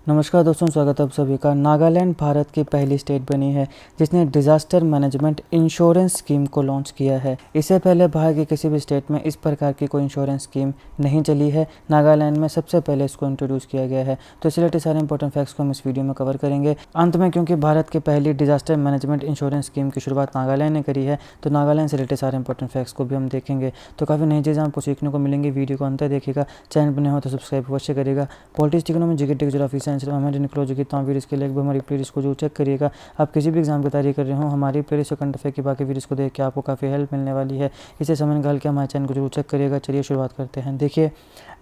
नमस्कार दोस्तों, स्वागत है आप सभी का। नागालैंड भारत की पहली स्टेट बनी है जिसने डिज़ास्टर मैनेजमेंट इंश्योरेंस स्कीम को लॉन्च किया है। इससे पहले भारत के किसी भी स्टेट में इस प्रकार की कोई इंश्योरेंस स्कीम नहीं चली है। नागालैंड में सबसे पहले इसको इंट्रोड्यूस किया गया है। तो इस रिलेटेड सारे इंपॉर्टेंट फैक्ट्स को हम इस वीडियो में कवर करेंगे। अंत में, क्योंकि भारत की पहली डिज़ास्टर मैनेजमेंट इंश्योरेंस स्कीम की शुरुआत नागालैंड ने करी है, तो नागालैंड से रिलेटेड सारे इंपॉर्टेंट फैक्ट्स को भी हम देखेंगे। तो काफ़ी नई चीज़ें आपको सीखने को मिलेंगी। वीडियो को अंत तक देखिएगा। चैनल बने हो तो सब्सक्राइब अवश्य करिएगा। Politics, economy, GK, geography, science, ecology की तमाम वीडियोस के लिए एक बार हमारी प्लेलिस्ट को जो चेक करिएगा। आप किसी भी एग्जाम की तैयारी कर रहे हो, हमारी प्लेलिस्ट और करंट अफेयर की बाकी वीडियोस को देख के आपको काफ़ी हेल्प मिलने वाली है। इसे समय निकाल के हमारे चैनल को जरूर चेक करिएगा। चलिए शुरुआत करते हैं। देखिए,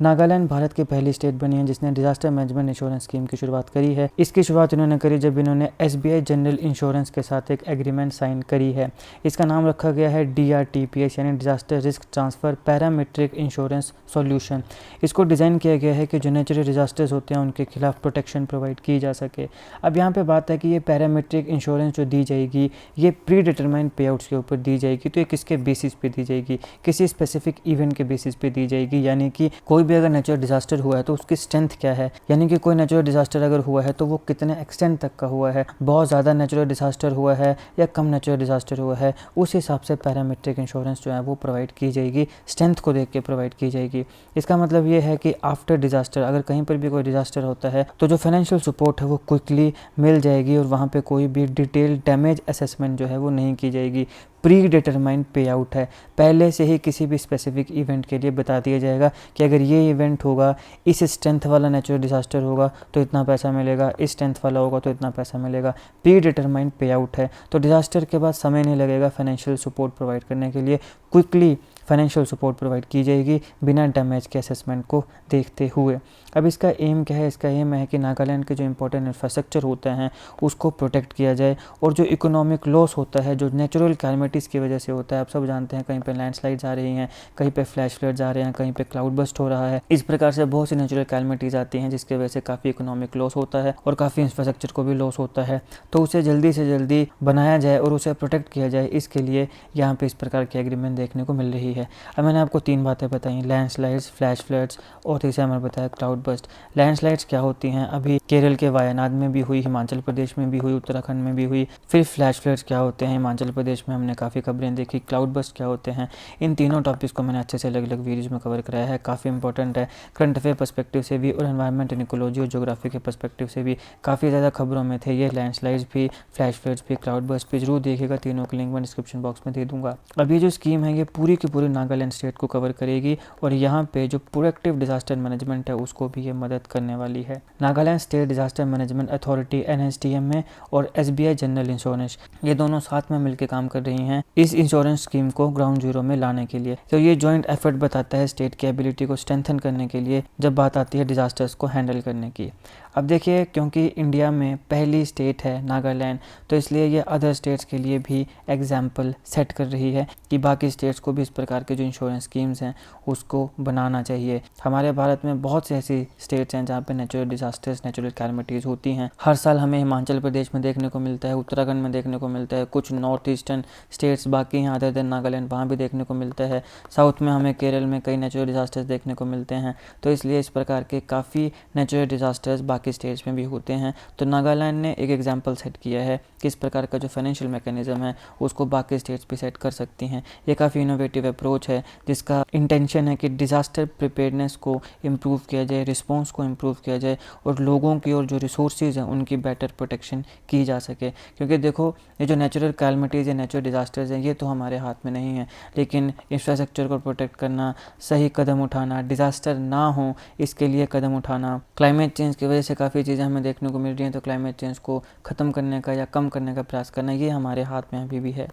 नागालैंड भारत की पहली स्टेट बनी है जिसने डिजास्टर मैनेजमेंट इंश्योरेंस स्कीम की शुरुआत करी है। इसकी शुरुआत इन्होंने करी जब इन्होंने SBI जनरल इंश्योरेंस के साथ एक एग्रीमेंट साइन करी है। इसका नाम रखा गया है DRTPS यानी disaster risk transfer parametric insurance solution. इसको डिज़ाइन किया गया है कि जो नेचुरल डिजास्टर्स होते हैं उनके खिलाफ प्रोटेक्शन प्रोवाइड की जा सके। अब यहाँ पे बात है कि ये पैरामीट्रिक इंश्योरेंस जो दी जाएगी ये प्री डिटरमाइंड पे आउट्स के ऊपर दी जाएगी। तो ये किसके बेसिस पे दी जाएगी? किसी स्पेसिफिक इवेंट के बेसिस पे दी जाएगी। यानी कि कोई भी अगर नेचुरल डिजास्टर हुआ है तो उसकी स्ट्रेंथ क्या है, यानी कि कोई नेचुरल डिजास्टर अगर हुआ है तो वो कितने एक्सटेंट तक का हुआ है, बहुत ज़्यादा नेचुरल डिजास्टर हुआ है या कम नेचुरल डिजास्टर हुआ है, उस हिसाब से पैरामीट्रिक इंश्योरेंस जो है वो प्रोवाइड की जाएगी, स्ट्रेंथ को देख के प्रोवाइड की जाएगी। इसका मतलब ये है कि आफ्टर डिजास्टर अगर कहीं पर भी कोई डिजास्टर होता है तो जो फाइनेंशियल सपोर्ट है वो क्विकली मिल जाएगी और वहाँ पे कोई भी डिटेल डैमेज असेसमेंट जो है वो नहीं की जाएगी। प्री डिटरमाइंड पे आउट है, पहले से ही किसी भी स्पेसिफिक इवेंट के लिए बता दिया जाएगा कि अगर ये इवेंट होगा, इस स्ट्रेंथ वाला नेचुरल डिजास्टर होगा तो इतना पैसा मिलेगा, इस स्ट्रेंथ वाला होगा तो इतना पैसा मिलेगा। प्री डिटरमाइंड पे आउट है तो डिजास्टर के बाद समय नहीं लगेगा फाइनेंशियल सपोर्ट प्रोवाइड करने के लिए। क्विकली फाइनेंशियल सपोर्ट प्रोवाइड की जाएगी बिना डैमेज के असेसमेंट को देखते हुए। अब इसका एम क्या है? इसका एम है कि नागालैंड के जो इंपॉर्टेंट इंफ्रास्ट्रक्चर होते हैं उसको प्रोटेक्ट किया जाए और जो इकोनॉमिक लॉस होता है जो नेचुरल कैलमिटीज़ की वजह से होता है, आप सब जानते हैं कहीं पे लैंडस्लाइड्स आ रही हैं, कहीं पे फ्लैश फ्लड्स आ रहे हैं, कहीं पे क्लाउड बस्ट हो रहा है। इस प्रकार से बहुत सी नेचुरल कैलमिटीज़ आती हैं जिसकी वजह से काफ़ी इकोनॉमिक लॉस होता है और काफ़ी इंफ्रास्ट्रक्चर को भी लॉस होता है। तो उसे जल्दी से जल्दी बनाया जाए और उसे प्रोटेक्ट किया जाए, इसके लिए यहाँ पे इस प्रकार की एग्रीमेंट देखने को मिल रही है। अब मैंने आपको 3 बातें बताई, लैंडस्लाइड्स, फ्लैश फ्लड्स और तीसरा मैंने बताया क्लाउड बस्ट। लैंडस्लाइड्स क्या होती हैं? अभी केरल के वायनाड में भी हुई, हिमाचल प्रदेश में भी हुई, उत्तराखंड में भी हुई। फिर फ्लैश फ्लड्स क्या होते हैं? हिमाचल प्रदेश में हमने काफ़ी खबरें देखी। क्लाउड बस्ट क्या होते हैं? इन तीनों टॉपिक्स को मैंने अच्छे से अलग अलग वीडियोज़ में कवर कराया है। काफ़ी इंपॉर्टेंट है, करंट अफेयर पर्सपेक्टिव से भी और एनवायरमेंट एंड इकोलॉजी और ज्योग्राफी के पर्सपेक्टिव से भी काफ़ी ज़्यादा खबरों में थे ये लैंडस्लाइड्स भी, फ्लैश फ्लड्स भी, क्लाउड बस्ट भी। जरूर देखिएगा, तीनों की लिंक मैं डिस्क्रिप्शन बॉक्स में दे दूँगा। अब ये जो स्कीम है ये पूरी की पूरी नागालैंड स्टेट को कवर करेगी और यहाँ पे जो प्रोएक्टिव डिजास्टर मैनेजमेंट है उसको भी ये मदद करने वाली है। Nagaland state disaster management authority NSDM में और SBI जनरल इंश्योरेंस, ये दोनों साथ में मिलकर काम कर रही हैं इस इंश्योरेंस स्कीम को ग्राउंड जीरो में लाने के लिए। तो ये जॉइंट एफर्ट बताता है स्टेट की एबिलिटी को स्ट्रेंथन करने के लिए जब बात आती है डिजास्टर्स को हैंडल करने की। अब देखिए, क्योंकि इंडिया में पहली स्टेट है नागालैंड, तो इसलिए ये अदर स्टेट्स के लिए भी एग्जाम्पल सेट कर रही है कि बाकी स्टेट्स को भी इस प्रकार के जो इंश्योरेंस स्कीम्स हैं उसको बनाना चाहिए। हमारे भारत में बहुत सी ऐसी स्टेट्स हैं जहाँ पे नेचुरल डिजास्टर्स, नेचुरल कैलमिटीज़ होती हैं। हर साल हमें हिमाचल प्रदेश में देखने को मिलता है, उत्तराखंड में देखने को मिलता है, कुछ नॉर्थ ईस्टर्न स्टेट्स बाकी हैं अदर देन नागालैंड, वहाँ भी देखने को मिलता है। साउथ में हमें केरल में कई नेचुरल डिजास्टर्स देखने को मिलते हैं। तो इसलिए इस प्रकार के काफ़ी नेचुरल डिजास्टर्स बाकी स्टेट्स में भी होते हैं। तो नागालैंड ने एक एग्जाम्पल सेट किया है कि इस प्रकार का जो फाइनेंशियल मैकेनिज्म है उसको बाकी स्टेट्स भी सेट कर सकती हैं। ये काफ़ी इनोवेटिव अप्रोच है जिसका इंटेंशन है कि डिज़ास्टर प्रिपेयर्डनेस को इम्प्रूव किया जाए, रिस्पॉन्स को इम्प्रूव किया जाए और लोगों की और जो रिसोर्सेज हैं उनकी बेटर प्रोटेक्शन की जा सके। क्योंकि देखो, ये जो नेचुरल कैलमिटीज़ या नेचुरल डिज़ास्टर्स हैं ये तो हमारे हाथ में नहीं है, लेकिन इंफ्रास्ट्रक्चर को प्रोटेक्ट करना, सही कदम उठाना, डिज़ास्टर ना हो इसके लिए कदम उठाना। क्लाइमेट चेंज की वजह से काफ़ी चीज़ें हमें देखने को मिल रही हैं, तो क्लाइमेट चेंज को ख़त्म करने का या कम करने का प्रयास करना ये हमारे हाथ में अभी भी है।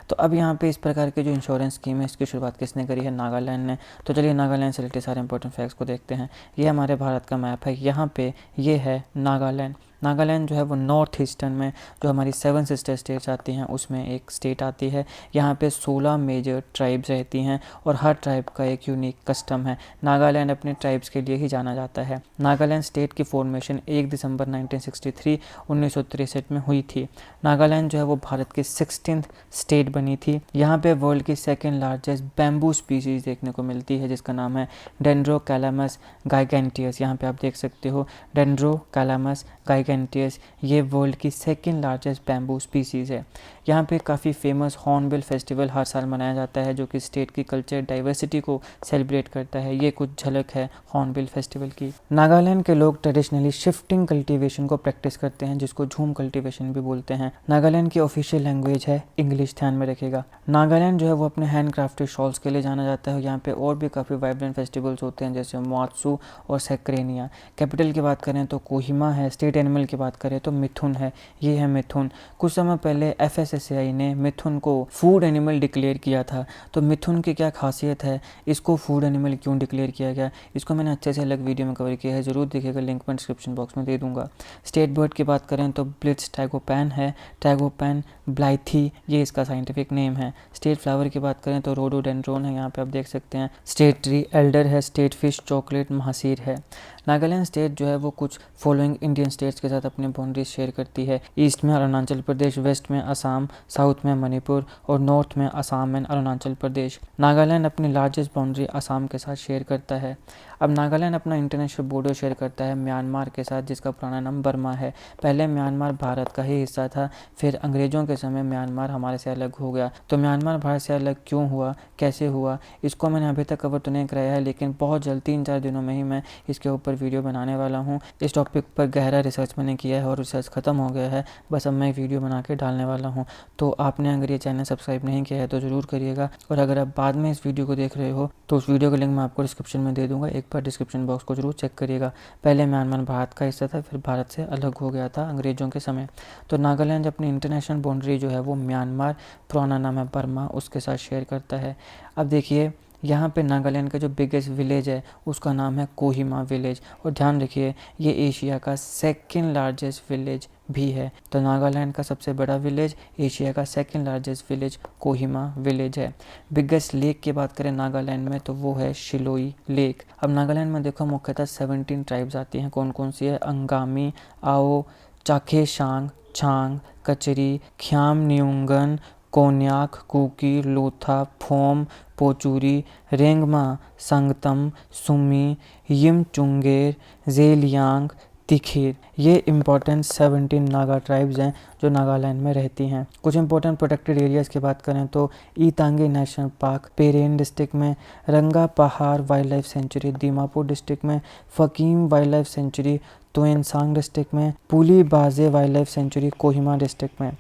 तो अब यहाँ पे इस प्रकार की जो इंश्योरेंस स्कीम है इसकी शुरुआत किसने करी है? नागालैंड ने। तो चलिए नागालैंड से रिलेटेड सारे इंपॉर्टेंट फैक्ट्स को देखते हैं। ये हमारे भारत का मैप है, यहाँ पे ये है नागालैंड। नागालैंड जो है वो नॉर्थ ईस्टर्न में जो हमारी 7 सिस्टर स्टेट्स आती हैं उसमें एक स्टेट आती है। यहाँ पे 16 मेजर ट्राइब्स रहती हैं और हर ट्राइब का एक यूनिक कस्टम है। नागालैंड अपने ट्राइब्स के लिए ही जाना जाता है। नागालैंड स्टेट की फॉर्मेशन 1 दिसंबर 1963 में हुई थी। नागालैंड जो है वो भारत की 16th स्टेट बनी थी। यहाँ पे वर्ल्ड की सेकेंड लार्जेस्ट बैम्बू स्पीसीज देखने को मिलती है जिसका नाम है डेंड्रोकैलामस गाइगेंटियस। यहाँ पे आप देख सकते हो डेंड्रोकैलामस गाइगेंटियस, ये वर्ल्ड की सेकेंड लार्जेस्ट बैम्बू स्पीसीज़ है। यहाँ पे काफ़ी फेमस हॉर्नबिल फेस्टिवल हर साल मनाया जाता है जो कि स्टेट की कल्चर डाइवर्सिटी को सेलिब्रेट करता है। ये कुछ झलक है हॉर्नबिल फेस्टिवल की। नागालैंड के लोग ट्रेडिशनली शिफ्टिंग कल्टीवेशन को प्रैक्टिस करते हैं जिसको झूम कल्टीवेशन भी बोलते हैं। नागालैंड की ऑफिशियल लैंग्वेज है इंग्लिश, ध्यान में रखिएगा। नागालैंड जो है वो अपने हैंड क्राफ्टेड शॉल्स के लिए जाना जाता है। यहाँ पे और भी काफ़ी वाइब्रेंट फेस्टिवल्स होते हैं जैसे मोआत्सु और सेक्रेनिया। कैपिटल की बात करें तो कोहिमा है। स्टेट एनिमल की बात करें तो मिथुन है। ये है मिथुन। कुछ समय पहले FSSAI ने मिथुन को फूड एनिमल डिक्लेयर किया था। तो मिथुन की क्या खासियत है, इसको फूड एनिमल क्यों डिक्लेयर किया गया, इसको मैंने अच्छे से अलग वीडियो में कवर किया है, ज़रूर देखिएगा, लिंक मैं डिस्क्रिप्शन बॉक्स में दे दूंगा। स्टेट बर्ड की बात करें तो ब्लिट्स ट्रैगोपैन है। ट्रैगोपैन ब्लाइथी ये इसका साइंटिफिक नेम है। स्टेट फ्लावर की बात करें तो रोडोडेंड्रोन है, यहाँ पे आप देख सकते हैं। स्टेट ट्री एल्डर है। स्टेट फिश चॉकलेट महासीर है। नागालैंड स्टेट जो है वो कुछ फॉलोइंग इंडियन स्टेट्स के साथ अपने बाउंड्रीज शेयर करती है। ईस्ट में अरुणाचल प्रदेश, वेस्ट में असम, साउथ में मणिपुर और नॉर्थ में असम एंड अरुणाचल प्रदेश। नागालैंड अपनी लार्जेस्ट बाउंड्री असम के साथ शेयर करता है। अब नागालैंड अपना इंटरनेशनल बॉर्डर शेयर करता है म्यांमार के साथ जिसका पुराना नाम बर्मा है। पहले म्यांमार भारत का ही हिस्सा था, फिर अंग्रेज़ों के समय म्यांमार हमारे से अलग हो गया। तो म्यांमार भारत से अलग क्यों हुआ, कैसे हुआ, इसको मैंने अभी तक कवर तो नहीं कराया है, लेकिन बहुत जल्द 3-4 दिनों में ही मैं इसके ऊपर वीडियो बनाने वाला हूँ। इस टॉपिक पर गहरा रिसर्च मैंने किया है और रिसर्च ख़त्म हो गया है, बस अब मैं वीडियो बना के डालने वाला हूँ। तो आपने अगर ये चैनल सब्सक्राइब नहीं किया है तो ज़रूर करिएगा, और अगर आप बाद में इस वीडियो को देख रहे हो तो उस वीडियो का लिंक मैं आपको डिस्क्रिप्शन में दे दूँगा, एक बार डिस्क्रिप्शन बॉक्स को जरूर चेक करिएगा। पहले म्यांमार भारत का हिस्सा था, फिर भारत से अलग हो गया था अंग्रेज़ों के समय। तो नागालैंड अपनी इंटरनेशनल बाउंड्री जो है वो म्यांमार, पुराना नाम है बर्मा, उसके साथ शेयर करता है। अब देखिए यहाँ पे नागालैंड का जो बिगेस्ट विलेज है उसका नाम है कोहिमा विलेज, और ध्यान रखिए ये एशिया का सेकंड लार्जेस्ट विलेज भी है। तो नागालैंड का सबसे बड़ा विलेज, एशिया का second largest village Kohima village है। बिगेस्ट लेक की बात करें नागालैंड में तो वो है शिलोई लेक। अब नागालैंड में देखो मुख्यतः 17 ट्राइब्स आती हैं। कौन कौन सी है? अंगामी, आओ, चाखेशांग, छांग, कचरी, ख्यामनियुंगन, कोन्याक, कुकी, लोथा, फोम, पोचुरी, रेंगमा, संगतम, सुमी, यिमचुंगेर, जेलियांग, तिखिर। ये इम्पोर्टेंट 17 नागा ट्राइब्स हैं जो नागालैंड में रहती हैं। कुछ इंपॉर्टेंट प्रोटेक्टेड एरियाज़ की बात करें तो Intanki national park Peren district में, Ranga Pahar wild life sanctuary Dimapur district में, Fakim wild life sanctuary Tuensang district में, Pulie Badze wild life sanctuary Kohima district में।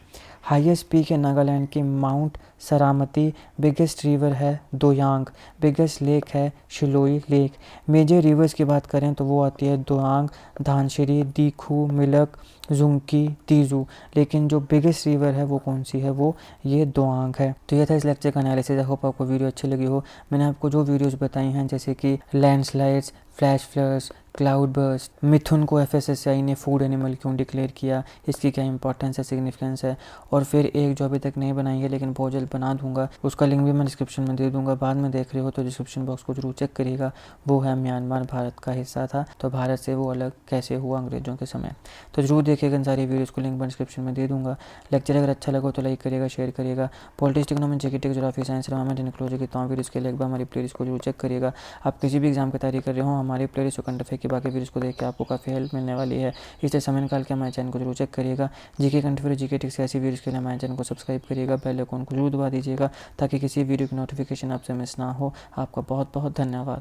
हाईएस्ट पीक है नागालैंड की माउंट सरामती। बिगेस्ट रिवर है दोयांग। बिगेस्ट लेक है शिलोई लेक। मेजर रिवर्स की बात करें तो वो आती है दोयांग, धानसिरी, दीखू, मिलक, जुंकी, तीजू। लेकिन जो बिगेस्ट रिवर है वो कौन सी है? वो ये दोयांग है। तो ये था इस लेक्चर का एनालिसिस। आई होप आपको वीडियो अच्छी लगी हो। मैंने आपको जो वीडियोस बताई हैं जैसे कि landslides, flash floods, cloud burst, मिथुन को FSSAI ने फूड एनिमल क्यों डिक्लेयर किया, इसकी क्या इंपॉर्टेंस है, सिग्निफिकेंस है, और फिर एक जो अभी तक नहीं बनाई है लेकिन बहुत जल्द बना दूंगा, उसका लिंक भी मैं डिस्क्रिप्शन में दे दूंगा। बाद में देख रहे हो तो डिस्क्रिप्शन बॉक्स को जरूर चेक करिएगा। वो है म्यांमार भारत का हिस्सा था, तो भारत से वो अलग कैसे हुआ अंग्रेज़ों के समय। तो जरूर देखिएगा इन सारी वीडियोज़ को, लिंक मैं डिस्क्रिप्शन में दे दूँगा। लेक्चर अगर अच्छा लगा तो लाइक करिएगा, शेयर करिएगा। Politics, economics, GK, geography, science, environment, ecology की तमाम वीडियोज़ के लिए एक बार हमारी प्लेलिस्ट को जरूर चेक करिएगा। आप किसी भी एग्जाम की तैयारी कर रहे हो, हमारी प्लेलिस्ट और कंटेंट की बाकी वीडियोज़ को देख के आपको काफ़ी हेल्प मिलने वाली है। इसलिए समय निकाल के हमारे चैनल को जरूर चेक करिएगा। जीके कंटेंट, जीके टिक्स ऐसी वीडियोज़ के लिए हमारे चैनल को सब्सक्राइब करिएगा, बेल आइकन को जरूर दबा दीजिएगा ताकि किसी वीडियो की नोटिफिकेशन आपसे मिस ना हो। आपका बहुत बहुत धन्यवाद।